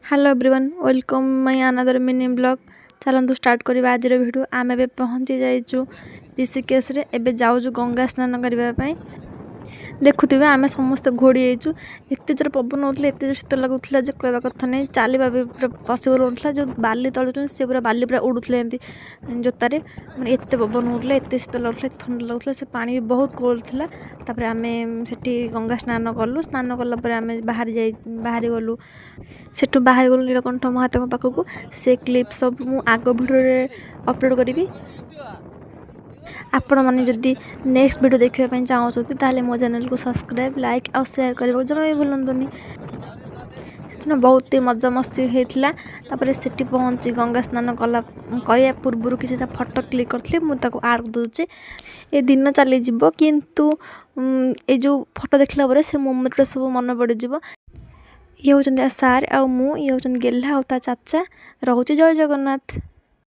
Hello everyone welcome my another mini blog. चलतु start करवा आज वीडियो। आम ए पहुँची जाइचु ऋषिकेश रे। एबे जाऊचु गंगा स्नान करने। देखुवे आम समस्त घोड़ी जाइचु। एत जोर पवन होता एत जोर शीत लगुला कहवा कथा नहीं। चलवा भी पूरा पसिबल होता। जो बाली तलुन सी पूरा बाली पूरा उड़ुले जोतारे मैंने एत पवन होता एत शीत लगुला ठंडा लगुला। से पानी भी बहुत कोल्ड था। तापर आम से गंगा स्नान कलु। स्नान कलापर आम बाहरी गलु। सेठू बाहर गलु नीलकंठ महादेव पाखक। से क्लिप सब मु आग भिडियो अपलोड करी। आपण मैंने जदि नेक्स्ट वीडियो देखा चाहते ताले मो चैनल को सब्सक्राइब लाइक और शेयर करने जमा भी भूलुनी। बहुत ही मजा मस्ती होता। तापर से पहुँची गंगा स्नान कला करने पूर्व किसी फोटो क्लिक करी मुझे आर्क दूचे। ए दिन चली किंतु ये जो फोटो देखला पर से मोमेंट सब मन पड़ जाव। ये हूँ सार आ मु ये हूँ गेल्हा आ चाचा। रोचे जय जगन्नाथ।